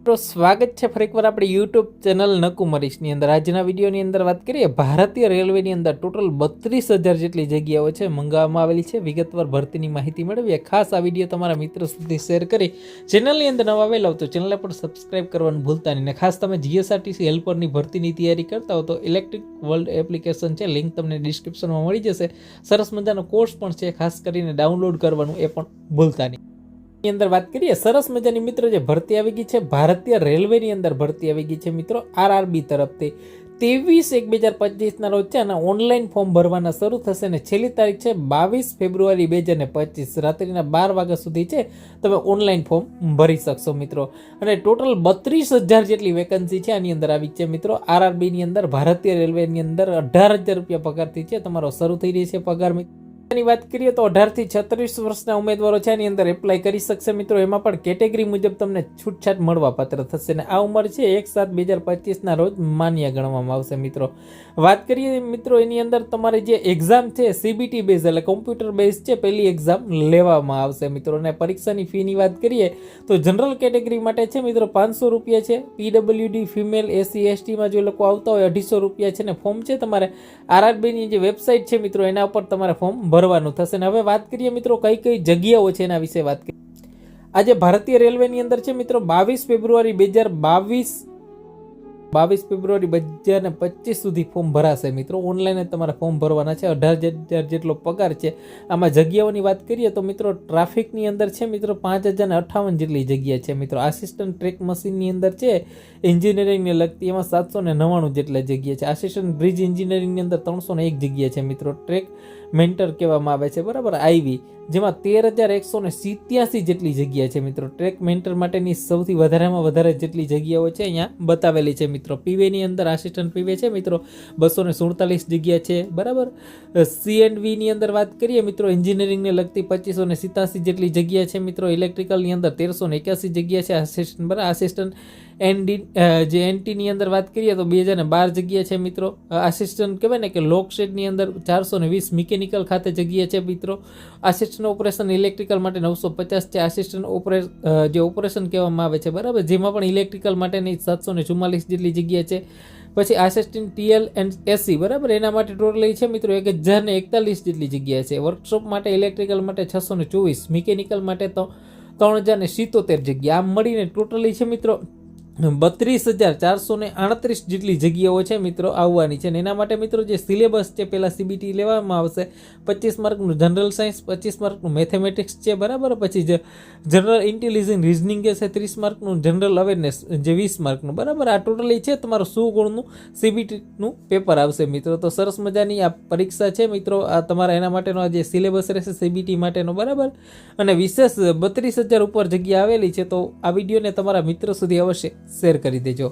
તો સ્વાગત છે ફરી એકવાર આપણી યુટ્યુબ ચેનલ નકુમરીશની અંદર। આજના વિડીયોની અંદર વાત કરીએ ભારતીય રેલવેની અંદર ટોટલ 32,000 જેટલી જગ્યાઓ છે મંગાવવામાં આવેલી છે। વિગતવાર ભરતીની માહિતી મેળવીએ। ખાસ આ વિડીયો તમારા મિત્રો સુધી શેર કરી ચેનલની અંદર નવા આવેલા હો તો ચેનલને પણ સબસ્ક્રાઇબ કરવાનું ભૂલતા નહીં। ખાસ તમે જીએસઆરટીસી હેલ્પરની ભરતીની તૈયારી કરતા હો તો ઇલેક્ટ્રિક વર્લ્ડ એપ્લિકેશન છે, લિંક તમને ડિસ્ક્રિપ્શનમાં મળી જશે। સરસ મજાનો કોર્સ પણ છે, ખાસ કરીને ડાઉનલોડ કરવાનું એ પણ ભૂલતા નહીં। ની અંદર વાત કરીએ સરસ મજાની મિત્રો જે ભરતી આવી ગઈ છે ભારતીય રેલવેની અંદર ભરતી આવી ગઈ છે મિત્રો આરઆરબી તરફથી 23/1/2025 રોજ છે અને ઓનલાઈન ફોર્મ ભરવાના શરૂ થશે અને છેલ્લી તારીખ છે 22 ફેબ્રુઆરી 2025 રાત્રિના 12 વાગ્યા સુધી છે તમે ઓનલાઈન ફોર્મ ભરી શકશો મિત્રો। અને ટોટલ 32,000 જેટલી વેકન્સી છે આની અંદર આવી છે મિત્રો। આરઆરબી ની અંદર ભારતીય રેલવેની અંદર 18,000 રૂપિયા પગારથી છે તમારો શરૂ થઈ રહી છે પગાર મિત્રો। ની વાત કરીએ તો 18 થી 36 વર્ષના ઉમેદવારો છે આની અંદર એપ્લાય કરી શકશે મિત્રો। એમાં પણ કેટેગરી મુજબ તમને છૂટછાટ મળવા પાત્ર થશે અને આ ઉંમર છે 1/7/2025 ના રોજ માન્ય ગણવામાં આવશે મિત્રો। વાત કરીએ મિત્રો એની અંદર તમારી જે એક્ઝામ છે સીબીટી બેઝ એટલે કોમ્પ્યુટર બેઝ છે પહેલી એક્ઝામ લેવામાં આવશે મિત્રો। અને પરીક્ષાની ફીની વાત કરીએ તો જનરલ કેટેગરી માટે છે મિત્રો 500 રૂપિયા છે, પીડબ્લ્યુડી ફિમેલ એસસી એસટીમાં જો લોકો આવતા હોય 250 રૂપિયા છે ને ફોર્મ છે તમારે આરઆરબીની જે વેબસાઇટ છે મિત્રો એના ઉપર તમારે ફોર્મ ભરવાનું થશે। ને હવે વાત કરીએ મિત્રો કઈ કઈ જગ્યાઓ છે એના વિશે વાત કરીએ। આજે ભારતીય રેલવેની અંદર છે મિત્રો 22 ફેબ્રુઆરી 2025 સુધી ફોર્મ ભરાશે મિત્રો। ઓનલાઈન જ તમારે ફોર્મ ભરવાના છે। 18,000 જેટલો પગાર છે। આમાં જગ્યાઓની વાત કરીએ તો મિત્રો ટ્રાફિકની અંદર છે મિત્રો 5,058 જેટલી જગ્યા છે મિત્રો। આસિસ્ટન્ટ ટ્રેક મશીનની અંદર છે એન્જિનિયરિંગને લગતી એમાં 799 જેટલા જગ્યા છે। આસિસ્ટન્ટ બ્રિજ એન્જિનિયરિંગની અંદર 301 જગ્યા છે મિત્રો। ટ્રેક મેન્ટર કહેવામાં આવે છે બરાબર આઈવી, જેમાં 13,187 જેટલી જગ્યા છે મિત્રો। ટ્રેક મેન્ટર માટેની સૌથી વધારેમાં વધારે જેટલી જગ્યાઓ છે અહીંયા બતાવેલી છે મિત્રો। પીવેની અંદર આસિસ્ટન્ટ પીવે છે મિત્રો 247 જગ્યા છે બરાબર। સીએન્ડવી ની અંદર વાત કરીએ મિત્રો એન્જિનિયરિંગને લગતી 2587 જેટલી જગ્યા છે મિત્રો। ઇલેક્ટ્રિકલની અંદર 1381 જગ્યા છે આસિસ્ટન્ટ બરાબર। આસિસ્ટન્ટ જે એનટીની અંદર વાત કરીએ તો 2012 જગ્યા છે મિત્રો। આસિસ્ટન્ટ કહેવાય ને કે લોકશેડની અંદર 420 મિકેનિકલ ખાતે જગ્યા છે મિત્રો। આસિસ્ટન્ટ ઓપરેશન ઇલેક્ટ્રિકલ માટે 950 છે। આસિસ્ટન્ટ જે ઓપરેશન કહેવામાં આવે છે બરાબર, જેમાં પણ ઇલેક્ટ્રિકલ માટેની 744 જેટલી જગ્યા છે। પછી આસિસ્ટન્ટ ટીએલ એન્ડ એસસી બરાબર એના માટે ટોટલી છે મિત્રો 1,041 જેટલી જગ્યા છે। વર્કશોપ માટે ઇલેક્ટ્રિકલ માટે 624, મિકેનિકલ માટે તો 3,077 જગ્યા। આમ મળીને ટોટલી છે મિત્રો 32,438 જેટલી જગ્યાઓ છે મિત્રો આવવાની છે। એના માટે મિત્રો જે સિલેબસ છે પહેલા સીબીટી લેવામાં આવશે 25 માર્કનું જનરલ સાયન્સ, 25 માર્કનું મેથેમેટિક્સ છે બરાબર। પછી જનરલ ઇન્ટેલિજન્સ રિઝનિંગ છે 30 માર્કનું, જનરલ અવેરનેસ જે 20 માર્કનું બરાબર। આ ટોટલી છે તમારું 100 ગુણનું સીબીટીનું પેપર આવશે મિત્રો। તો સરસ મજાની આ પરીક્ષા છે મિત્રો। આ તમારા એના માટેનો જે સિલેબસ રહેશે સીબીટી માટેનો બરાબર। અને વિશેષ 32,000 ઉપર જગ્યા આવેલી છે। તો આ વિડીયોને તમારા મિત્રો સુધી અવશ્ય શેર કરી દેજો।